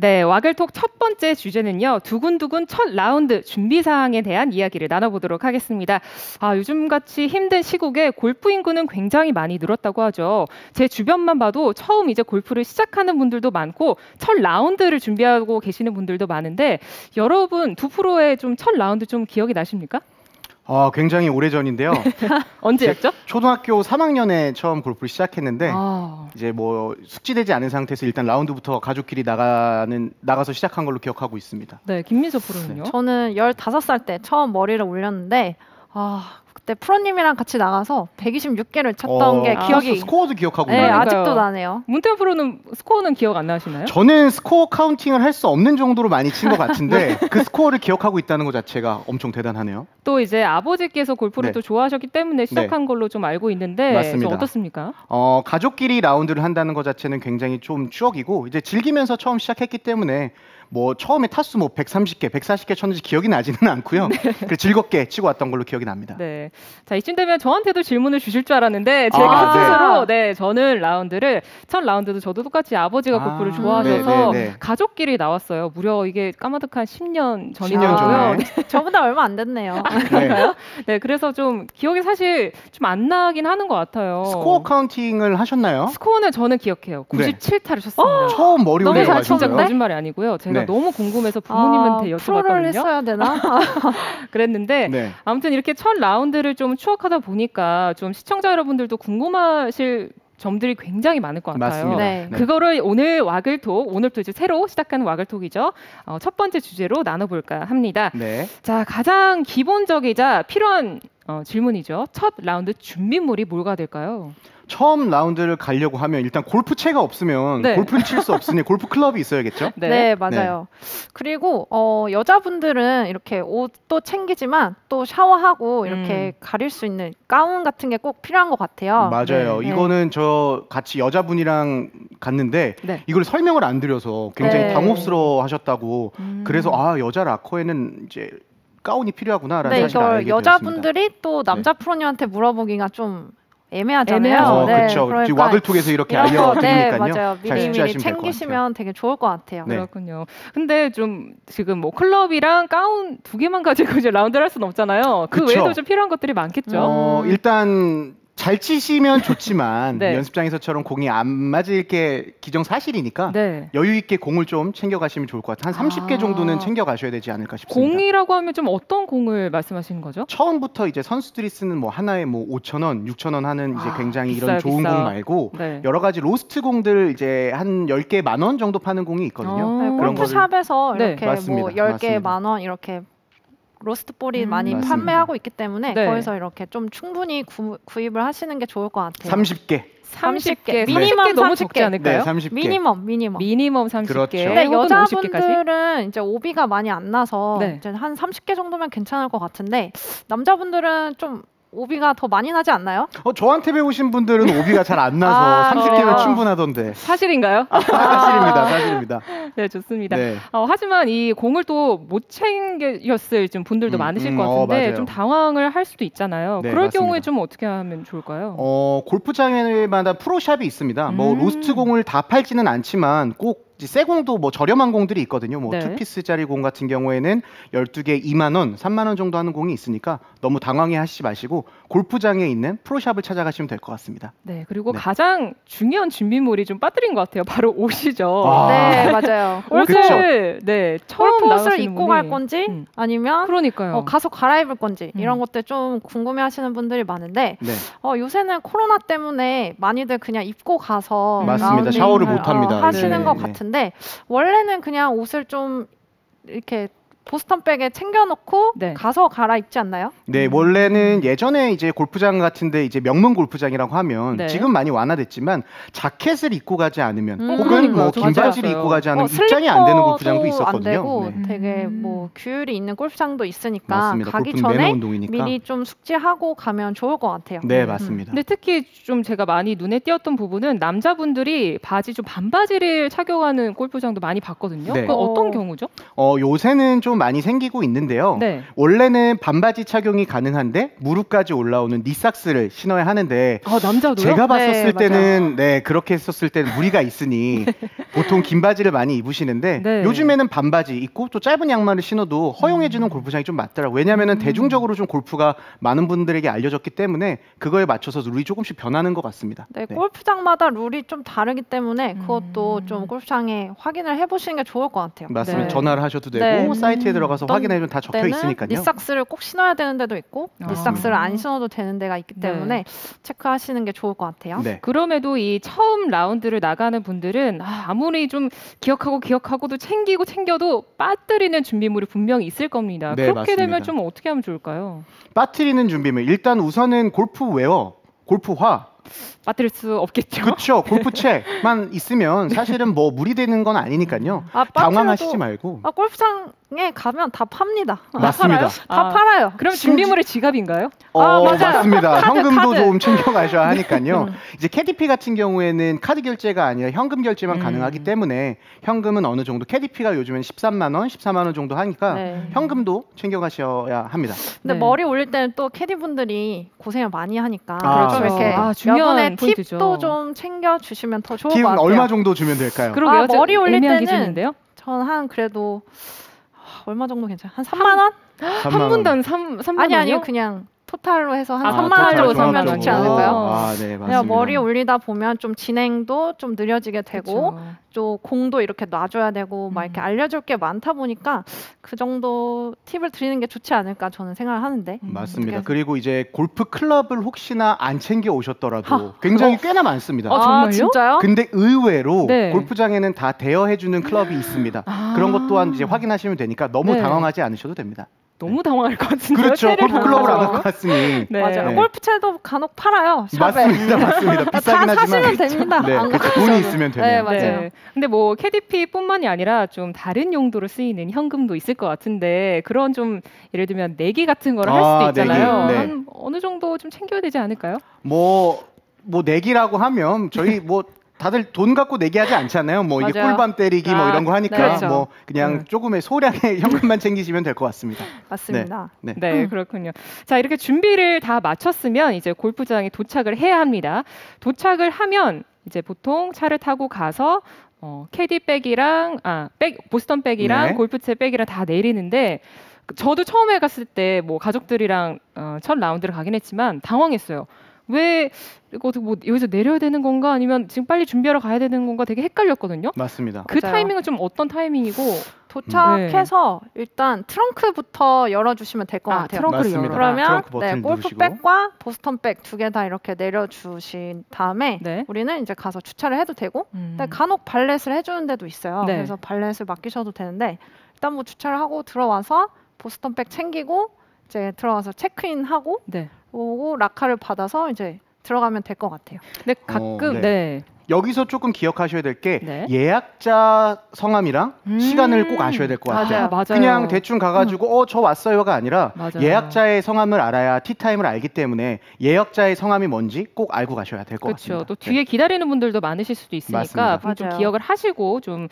네, 와글톡 첫 번째 주제는요. 두근두근 첫 라운드 준비 사항에 대한 이야기를 나눠보도록 하겠습니다. 요즘같이 힘든 시국에 골프 인구는 굉장히 많이 늘었다고 하죠. 제 주변만 봐도 처음 이제 골프를 시작하는 분들도 많고 첫 라운드를 준비하고 계시는 분들도 많은데 여러분 두 프로의 좀 첫 라운드 좀 기억이 나십니까? 굉장히 오래전인데요. 언제였죠? 초등학교 3학년에 처음 골프를 시작했는데 이제 뭐 숙지되지 않은 상태에서 일단 라운드부터 가족끼리 나가서 시작한 걸로 기억하고 있습니다. 네, 김민서 프로는요? 저는 15살 때 처음 머리를 올렸는데 그때 프로님이랑 같이 나가서 126개를 쳤던 게 기억이 스코어도 기억하고 네, 있나요? 아직도 나네요. 문태환 프로는 스코어는 기억 안 나시나요? 저는 스코어 카운팅을 할 수 없는 정도로 많이 친 것 같은데 그 스코어를 기억하고 있다는 것 자체가 엄청 대단하네요. 또 이제 아버지께서 골프를 또 좋아하셨기 때문에 시작한 걸로 좀 알고 있는데 맞습니다. 좀 어떻습니까? 가족끼리 라운드를 한다는 것 자체는 굉장히 좀 추억이고 이제 즐기면서 처음 시작했기 때문에 뭐 처음에 타수 130개, 140개 쳤는지 기억이 나지는 않고요. 그래서 즐겁게 치고 왔던 걸로 기억이 납니다. 네. 자, 이쯤 되면 저한테도 질문을 주실 줄 알았는데 제가 스스로 저는 첫 라운드도 저도 똑같이 아버지가 골프를 좋아하셔서 가족끼리 나왔어요. 무려 이게 까마득한 10년 전이고요. 저보다 얼마 안 됐네요. 그런가요? 네, 그래서 좀 기억이 사실 좀 안 나긴 하는 것 같아요. 스코어 카운팅을 하셨나요? 스코어는 저는 기억해요. 97타를 쳤습니다. 처음 머리 올려가지고요. 진짜 거짓말이 아니고요. 제가 너무 궁금해서 부모님한테 여쭤봤거든요. 프로를 했어야 되나? 그랬는데 아무튼 이렇게 첫 라운드를 좀 추억하다 보니까 좀 시청자 여러분들도 궁금하실 점들이 굉장히 많을 것 같아요. 그거를 오늘 오늘도 이제 새로 시작하는 와글톡이죠. 첫 번째 주제로 나눠볼까 합니다. 자, 가장 기본적이자 필요한 질문이죠. 첫 라운드 준비물이 뭐가 될까요? 처음 라운드를 가려고 하면 일단 골프채가 없으면 골프를 칠 수 없으니 골프 클럽이 있어야겠죠? 네, 맞아요. 그리고 여자분들은 이렇게 옷도 챙기지만 또 샤워하고 이렇게 가릴 수 있는 가운 같은 게 꼭 필요한 것 같아요. 맞아요. 이거는 저 같이 여자분이랑 갔는데 이걸 설명을 안 드려서 굉장히 당혹스러워 하셨다고 그래서 여자 라커에는 이제 가운이 필요하구나라는 사실을 알게 되었습니다. 여자분들이 또 남자 프로님한테 물어보기가 좀 애매하잖아요. 그렇죠. 그러니까 와글톡에서 이렇게 알려드리니까요. 맞아요. 미리 챙기시면 되게 좋을 것 같아요. 그렇군요. 근데 좀 지금 뭐 클럽이랑 가운 두 개만 가지고 이제 라운드를 할 수는 없잖아요. 그 외에도 좀 필요한 것들이 많겠죠. 일단 잘 치시면 좋지만 연습장에서처럼 공이 안 맞을 게 기정사실이니까 여유 있게 공을 좀 챙겨가시면 좋을 것 같아요. 한 30개 정도는 챙겨가셔야 되지 않을까 싶습니다. 공이라고 하면 좀 어떤 공을 말씀하시는 거죠? 처음부터 이제 선수들이 쓰는 뭐 하나에 뭐 5,000원, 6,000원 하는 이제 굉장히 이런 좋은 공 말고 여러 가지 로스트 공들 이제 한 10개 10,000원 정도 파는 공이 있거든요. 골프샵에서 이렇게 뭐 10개 10,000원 이렇게 로스트 볼이 많이 판매하고 있기 때문에 거기서 이렇게 좀 충분히 구입을 하시는 게 좋을 것 같아요. 30개. 미니멈 너무 적지 않을까요? 30개. 미니멈 30개. 그렇죠. 근데 여자분들은 이제 오비가 많이 안 나서 이제 한 30개 정도면 괜찮을 것 같은데 남자분들은 좀 오비가 더 많이 나지 않나요? 저한테 배우신 분들은 오비가 잘 안 나서 30개면 충분하던데. 사실인가요? 사실입니다. 네, 좋습니다. 하지만 이 공을 또 못 챙겼을 좀 분들도 많으실 것 같은데 좀 당황을 할 수도 있잖아요. 그럴 경우에 좀 어떻게 하면 좋을까요? 골프장마다 프로샵이 있습니다. 뭐 로스트 공을 다 팔지는 않지만 꼭 새 공도 뭐 저렴한 공들이 있거든요. 뭐 2피스짜리 공 같은 경우에는 12개 2만 원, 3만 원 정도 하는 공이 있으니까 너무 당황해 하시지 마시고 골프장에 있는 프로샵을 찾아가시면 될 것 같습니다. 네, 그리고 가장 중요한 준비물이 좀 빠뜨린 것 같아요. 바로 옷이죠. 네, 맞아요. 옷을 처음 옷을 입고 갈 건지 아니면 가서 갈아입을 건지 이런 것들 좀 궁금해하시는 분들이 많은데 요새는 코로나 때문에 많이들 그냥 입고 가서 맞습니다. 샤워를 못 합니다. 하시는 것 같은데 원래는 그냥 옷을 좀 이렇게 보스턴백에 챙겨놓고 가서 갈아입지 않나요? 네, 원래는 예전에 이제 골프장 같은데 이제 명문 골프장이라고 하면 지금 많이 완화됐지만 자켓을 입고 가지 않으면 혹은 뭐 긴 바지를 입고 가지 않으면 입장이 안 되는 골프장도 있었거든요. 안 되고 되게 뭐 규율이 있는 골프장도 있으니까 맞습니다. 가기 전에 미리 좀 숙지하고 가면 좋을 것 같아요. 네, 맞습니다. 근데 특히 좀 제가 많이 눈에 띄었던 부분은 남자분들이 바지 좀 반바지를 착용하는 골프장도 많이 봤거든요. 그건 어떤 경우죠? 요새는 좀 좀 많이 생기고 있는데요. 원래는 반바지 착용이 가능한데 무릎까지 올라오는 니삭스를 신어야 하는데 남자도요? 제가 봤었을 때는 그렇게 했었을 때는 무리가 있으니 보통 긴 바지를 많이 입으시는데 요즘에는 반바지 입고 또 짧은 양말을 신어도 허용해주는 골프장이 좀 많더라고요. 왜냐하면 대중적으로 좀 골프가 많은 분들에게 알려졌기 때문에 그거에 맞춰서 룰이 조금씩 변하는 것 같습니다. 골프장마다 룰이 좀 다르기 때문에 그것도 좀 골프장에 확인을 해보시는 게 좋을 것 같아요. 맞습니다. 전화를 하셔도 되고 사이트에 들어가서 확인해주면 다 적혀 있으니까요. 니삭스를 꼭 신어야 되는 데도 있고 니삭스를 안 신어도 되는 데가 있기 때문에 체크하시는 게 좋을 것 같아요. 그럼에도 이 처음 라운드를 나가는 분들은 아무리 좀 기억하고도 챙겨도 빠뜨리는 준비물이 분명히 있을 겁니다. 그렇게 맞습니다. 되면 좀 어떻게 하면 좋을까요? 빠뜨리는 준비물 일단 우선은 골프웨어, 골프화 빠뜨릴 수 없겠죠. 그렇죠. 골프채만 있으면 사실은 뭐 무리되는 건 아니니까요. 당황하시지 말고. 골프장에 가면 다 팝니다. 맞습니다. 다 팔아요. 그럼 준비물의 지갑인가요? 맞아요. 맞습니다. 현금도 좀 챙겨가셔야 하니까요. 이제 캐디피 같은 경우에는 카드 결제가 아니라 현금 결제만 가능하기 때문에 현금은 어느 정도 캐디피가 요즘엔 13만 원, 14만 원 정도 하니까 현금도 챙겨가셔야 합니다. 근데 머리 올릴 때는 또 캐디분들이 고생을 많이 하니까 그렇죠. 이렇게 여분의 팁도 좀 챙겨주시면 더 좋을 것 같아요. 얼마 정도 주면 될까요? 머리 올릴 때는 전 한 그래도 얼마 정도 괜찮아요? 한 3만 원? 한 분당 3만 원이요? 아니요. 그냥 토탈로 해서 한 3만 원 정도 사면 좋지 않을까요? 네, 맞습니다. 머리 올리다 보면 좀 진행도 좀 느려지게 되고 또 공도 이렇게 놔줘야 되고 막 이렇게 알려줄 게 많다 보니까 그 정도 팁을 드리는 게 좋지 않을까 저는 생각을 하는데. 맞습니다. 그리고 이제 골프 클럽을 혹시나 안 챙겨 오셨더라도 굉장히 꽤나 많습니다. 정말요? 진짜요? 근데 의외로 골프장에는 다 대여해주는 클럽이 있습니다. 그런 것 또한 이제 확인하시면 되니까 너무 당황하지 않으셔도 됩니다. 너무 당황할 것 같은데. 그렇죠. 골프 클럽을 안 갖고 왔으니. 맞아요. 골프채도 간혹 팔아요. 샵에. 맞습니다. 비싸긴 다 하지만. 사시면 됩니다. 돈이 있으면 되네요. 네, 맞아요. 근데 뭐 캐디피뿐만이 아니라 좀 다른 용도로 쓰이는 현금도 있을 것 같은데 그런 좀 예를 들면 내기 같은 거를 할 수도 있잖아요. 한 어느 정도 좀 챙겨야 되지 않을까요? 뭐 내기라고 하면 저희 다들 돈 갖고 내기하지 않잖아요. 이게 꿀밤 때리기 뭐 이런 거 하니까 그냥 조금의 소량의 현금만 챙기시면 될 것 같습니다. 맞습니다. 네, 그렇군요. 자, 이렇게 준비를 다 마쳤으면 이제 골프장에 도착을 해야 합니다. 도착을 하면 이제 보통 차를 타고 가서 캐디백이랑 보스턴 백이랑 골프채 백이랑 다 내리는데 저도 처음에 갔을 때 가족들이랑 첫 라운드를 가긴 했지만 당황했어요. 왜 이거 여기서 내려야 되는 건가 아니면 지금 빨리 준비하러 가야 되는 건가 되게 헷갈렸거든요. 맞습니다. 그 타이밍은 좀 어떤 타이밍이고 도착해서 일단 트렁크부터 열어주시면 될 것 같아요. 트렁크를 맞습니다. 그러면 골프백과 보스턴백 두 개 다 이렇게 내려주신 다음에 우리는 이제 가서 주차를 해도 되고 근데 간혹 발렛을 해주는 데도 있어요. 그래서 발렛을 맡기셔도 되는데 일단 주차를 하고 들어와서 보스턴백 챙기고 이제 들어와서 체크인하고 오고 라카를 받아서 이제 들어가면 될 것 같아요. 근데 가끔 여기서 조금 기억하셔야 될 게 예약자 성함이랑 시간을 꼭 아셔야 될 것 같아요. 맞아요. 그냥 대충 가가지고 저 왔어요가 아니라 예약자의 성함을 알아야 티타임을 알기 때문에 예약자의 성함이 뭔지 꼭 알고 가셔야 될 것 같습니다. 또 뒤에 기다리는 분들도 많으실 수도 있으니까 좀 기억을 하시고 좀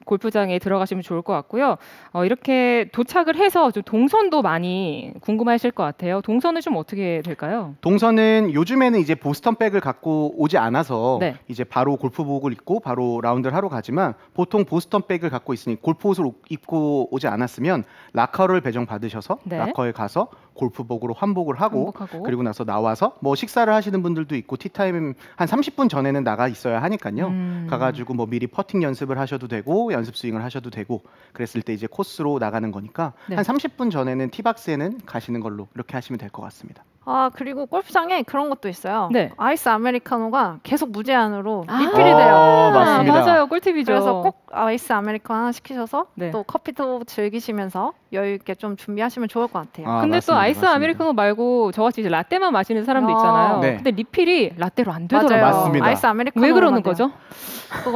골프장에 들어가시면 좋을 것 같고요. 이렇게 도착을 해서 좀 동선도 많이 궁금하실 것 같아요. 동선은 좀 어떻게 될까요? 동선은 요즘에는 이제 보스턴백을 갖고 오지 않아서 이제 바로 골프복을 입고 바로 라운드를 하러 가지만 보통 보스턴백을 갖고 있으니 골프옷을 입고 오지 않았으면 라커를 배정 받으셔서 라커에 가서 골프복으로 환복을 하고 그리고 나서 나와서 식사를 하시는 분들도 있고 티타임 한 30분 전에는 나가 있어야 하니까요. 가가지고 미리 퍼팅 연습을 하셔도 되고 연습 스윙을 하셔도 되고 그랬을 때 이제 코스로 나가는 거니까 한 30분 전에는 티박스에는 가시는 걸로 이렇게 하시면 될 것 같습니다. 그리고 골프장에 그런 것도 있어요. 아이스 아메리카노가 계속 무제한으로 리필이 돼요. 맞습니다. 맞아요. 꿀팁이죠. 그래서 꼭 아이스 아메리카노 하나 시키셔서 또 커피도 즐기시면서 여유 있게 좀 준비하시면 좋을 것 같아요. 근데 또 아이스 아메리카노 말고 저같이 이제 라떼만 마시는 사람도 있잖아요. 근데 리필이 라떼로 안 되더라고요. 맞습니다. 아이스 아메리카노 왜 그러는 거죠?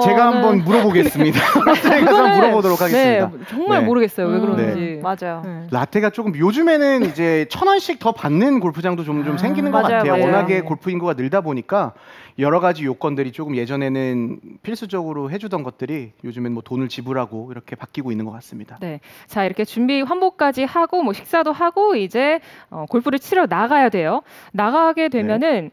제가 한번 물어보겠습니다. 제가 물어보도록 하겠습니다. 정말 모르겠어요. 왜 그러는지. 맞아요. 라떼가 조금 요즘에는 이제 1,000원씩 더 받는 골프장도 걱정도 좀 생기는 것 같아요. 워낙에 골프 인구가 늘다 보니까 여러 가지 요건들이 조금 예전에는 필수적으로 해주던 것들이 요즘엔 뭐 돈을 지불하고 이렇게 바뀌고 있는 것 같습니다. 네, 자 이렇게 준비 환복까지 하고 뭐 식사도 하고 이제 골프를 치러 나가야 돼요. 나가게 되면은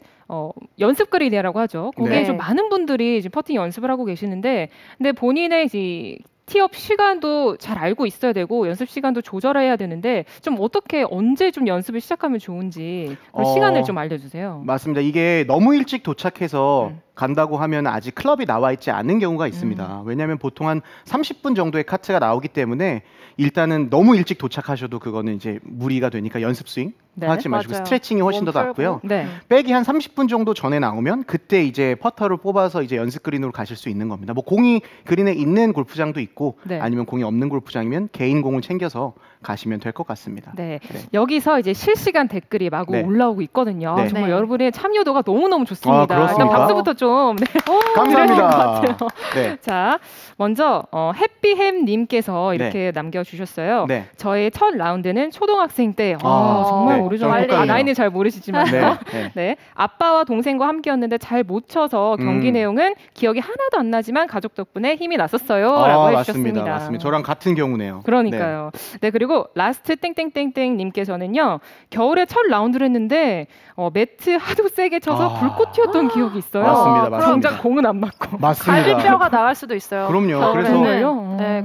연습 그린이라고 하죠. 거기에 좀 많은 분들이 지금 퍼팅 연습을 하고 계시는데, 근데 본인의 이제 티업 시간도 잘 알고 있어야 되고 연습 시간도 조절해야 되는데 좀 어떻게 언제 좀 연습을 시작하면 좋은지 그런 시간을 좀 알려주세요. 맞습니다. 이게 너무 일찍 도착해서 간다고 하면 아직 클럽이 나와 있지 않은 경우가 있습니다. 왜냐하면 보통 한 30분 정도의 카트가 나오기 때문에 일단은 너무 일찍 도착하셔도 그거는 이제 무리가 되니까 연습 스윙 하지 마시고 스트레칭이 훨씬 더 낫고요. 백이 한 30분 정도 전에 나오면 그때 이제 퍼터를 뽑아서 이제 연습 그린으로 가실 수 있는 겁니다. 뭐 공이 그린에 있는 골프장도 있고 아니면 공이 없는 골프장이면 개인 공을 챙겨서 가시면 될 것 같습니다. 네. 여기서 이제 실시간 댓글이 마구 올라오고 있거든요. 정말 여러분의 참여도가 너무너무 좋습니다. 일단 박수부터 좀 감사합니다. 자, 먼저 해피햄님께서 이렇게 남겨주셨어요. 저의 첫 라운드는 초등학생 때 정말 오래전 나이는 잘 모르시지만 아빠와 동생과 함께였는데 잘 못 쳐서 경기 내용은 기억이 하나도 안 나지만 가족 덕분에 힘이 났었어요. 라고 해주셨습니다. 맞습니다. 저랑 같은 경우네요. 그러니까요. 그리고 라스트 땡땡땡땡 님께서는요. 겨울에 첫 라운드를 했는데 매트 하도 세게 쳐서 불꽃 튀었던 기억이 있어요. 맞습니다. 정작 공은 안 맞고. 맞습니다. 갈비뼈가 나갈 수도 있어요. 그럼요.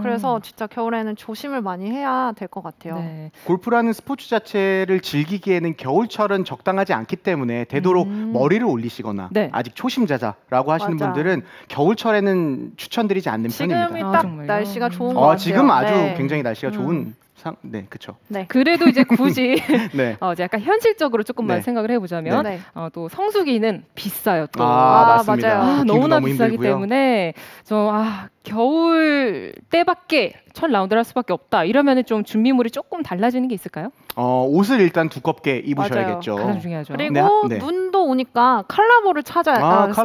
그래서 진짜 겨울에는 조심을 많이 해야 될 것 같아요. 골프라는 스포츠 자체를 즐기기에는 겨울철은 적당하지 않기 때문에 되도록 머리를 올리시거나 아직 초심자자라고 하시는 분들은 겨울철에는 추천드리지 않는 편입니다. 지금이 딱 날씨가 좋은 것 같아요. 지금 아주 굉장히 날씨가 좋은 그렇죠. 그래도 이제 굳이 약간 현실적으로 조금만 생각을 해보자면 또 성수기는 비싸요. 또. 맞습니다. 너무나 비싸기 때문에 겨울 때밖에 첫 라운드를 할 수밖에 없다. 이러면은 좀 준비물이 조금 달라지는 게 있을까요? 옷을 일단 두껍게 입으셔야겠죠. 가장 중요하죠. 그리고 눈도 오니까 칼라볼을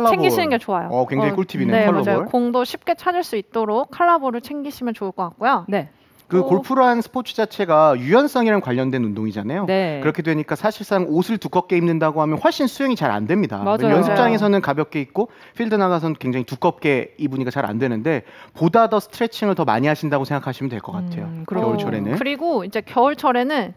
챙기시는 게 좋아요. 굉장히 꿀팁이네요. 칼라볼. 공도 쉽게 찾을 수 있도록 칼라볼을 챙기시면 좋을 것 같고요. 골프란 스포츠 자체가 유연성이랑 관련된 운동이잖아요. 그렇게 되니까 사실상 옷을 두껍게 입는다고 하면 훨씬 수영이 잘 안 됩니다. 연습장에서는 가볍게 입고 필드 나가서는 굉장히 두껍게 입으니까 잘 안 되는데 보다 더 스트레칭을 더 많이 하신다고 생각하시면 될 것 같아요. 겨울철에는. 그리고 이제 겨울철에는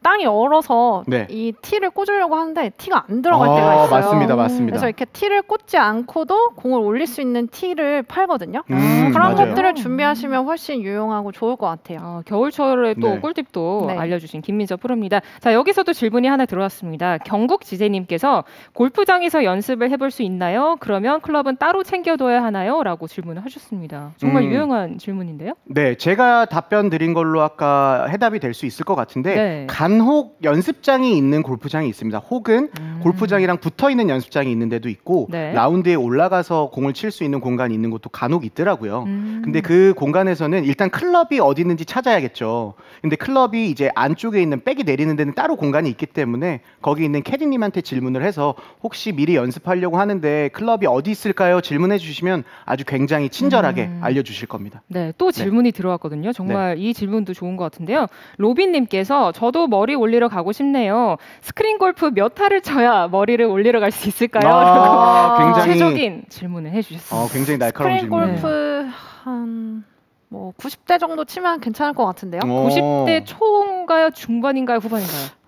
땅이 얼어서 이 티를 꽂으려고 하는데 티가 안 들어갈 때가 있어요. 맞습니다. 그래서 이렇게 티를 꽂지 않고도 공을 올릴 수 있는 티를 팔거든요. 그런 것들을 준비하시면 훨씬 유용하고 좋을 것 같아요. 겨울철에 또 꿀팁도 알려주신 김민서 프로입니다. 자, 여기서도 질문이 하나 들어왔습니다. 경국지재님께서 골프장에서 연습을 해볼 수 있나요? 그러면 클럽은 따로 챙겨둬야 하나요? 라고 질문을 하셨습니다. 정말 유용한 질문인데요. 네, 제가 답변 드린 걸로 아까 해답이 될 수 있을 것 같은데 간혹 연습장이 있는 골프장이 있습니다. 혹은 골프장이랑 붙어있는 연습장이 있는 데도 있고 라운드에 올라가서 공을 칠 수 있는 공간이 있는 곳도 간혹 있더라고요. 근데 그 공간에서는 일단 클럽이 어디 있는지 찾아야겠죠. 근데 클럽이 이제 안쪽에 있는 백이 내리는 데는 따로 공간이 있기 때문에 거기 있는 캐디님한테 질문을 해서 혹시 미리 연습하려고 하는데 클럽이 어디 있을까요? 질문해 주시면 아주 굉장히 친절하게 알려주실 겁니다. 또 질문이 들어왔거든요. 정말 이 질문도 좋은 것 같은데요. 로빈님께서 저도 머리 올리러 가고 싶네요. 스크린 골프 몇 타를 쳐야 머리를 올리러 갈 수 있을까요? 굉장히 최적인 질문을 해주셨습니다. 굉장히 날카로운 질문. 스크린 골프 한 90대 정도 치면 괜찮을 것 같은데요. 90대 초인가요? 중반인가요? 후반인가요?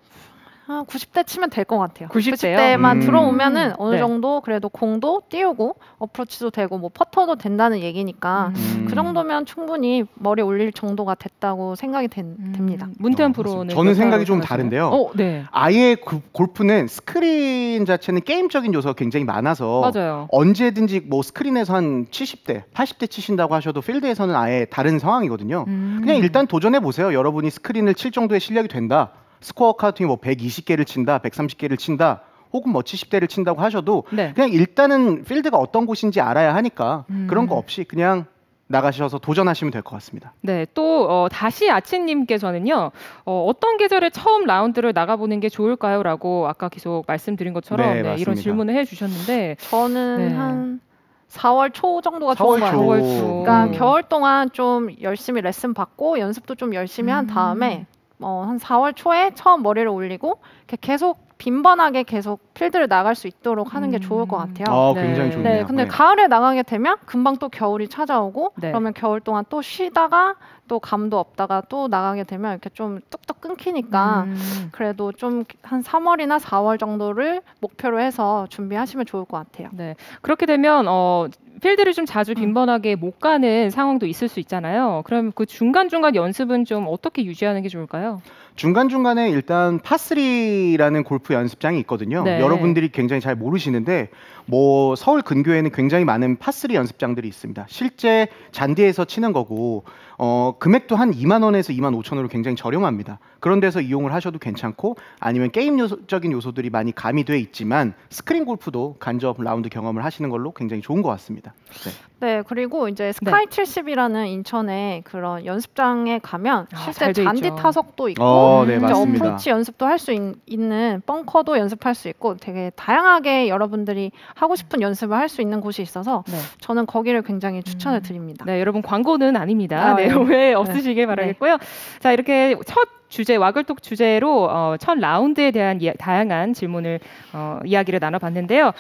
90대 치면 될 것 같아요. 90대만 들어오면은 어느 정도 그래도 공도 띄우고 어프로치도 되고 뭐 퍼터도 된다는 얘기니까 그 정도면 충분히 머리 올릴 정도가 됐다고 생각이 됩니다. 문태환 프로는 저는 생각이 좀 다른데요. 아예 골프는 스크린 자체는 게임적인 요소가 굉장히 많아서 언제든지 뭐 스크린에서 한 70대, 80대 치신다고 하셔도 필드에서는 아예 다른 상황이거든요. 그냥 일단 도전해 보세요. 여러분이 스크린을 칠 정도의 실력이 된다. 스코어 카운팅이 뭐 120개를 친다, 130개를 친다, 혹은 뭐 70대를 친다고 하셔도 그냥 일단은 필드가 어떤 곳인지 알아야 하니까 그런 거 없이 그냥 나가셔서 도전하시면 될 것 같습니다. 또 다시 아치님께서는요. 어떤 계절에 처음 라운드를 나가보는 게 좋을까요? 라고 아까 계속 말씀드린 것처럼 이런 질문을 해주셨는데 저는 한 4월 초 정도가 좋은 것 같아요. 그러니까 겨울 동안 좀 열심히 레슨 받고 연습도 좀 열심히 한 다음에 한 4월 초에 처음 머리를 올리고 계속 빈번하게 계속 필드를 나갈 수 있도록 하는 게 좋을 것 같아요. 굉장히 좋네요. 네, 근데 가을에 나가게 되면 금방 또 겨울이 찾아오고 그러면 겨울 동안 또 쉬다가 또 감도 없다가 또 나가게 되면 이렇게 좀 뚝뚝 끊기니까 그래도 좀 한 3월이나 4월 정도를 목표로 해서 준비하시면 좋을 것 같아요. 네, 그렇게 되면 필드를 좀 자주 빈번하게 못 가는 상황도 있을 수 있잖아요. 그럼 그 중간중간 연습은 좀 어떻게 유지하는 게 좋을까요? 중간중간에 일단 파3라는 골프 연습장이 있거든요. 여러분들이 굉장히 잘 모르시는데 뭐 서울 근교에는 굉장히 많은 파3 연습장들이 있습니다. 실제 잔디에서 치는 거고 금액도 한 2만 원에서 2만 5천 원으로 굉장히 저렴합니다. 그런 데서 이용을 하셔도 괜찮고 아니면 게임적인 요소들이 많이 가미돼 있지만 스크린 골프도 간접 라운드 경험을 하시는 걸로 굉장히 좋은 것 같습니다. 네, 그리고 이제 스카이 70이라는 인천의 그런 연습장에 가면 실제 잔디 타석도 있고 이제 어프로치 연습도 할 수 있는 벙커도 연습할 수 있고 되게 다양하게 여러분들이 하고 싶은 연습을 할 수 있는 곳이 있어서 저는 거기를 굉장히 추천을 드립니다. 네, 여러분 광고는 아닙니다. 네, 오해 없으시길 바라겠고요. 자, 이렇게 첫 주제 와글톡 주제로 첫 라운드에 대한 다양한 질문을 이야기를 나눠봤는데요.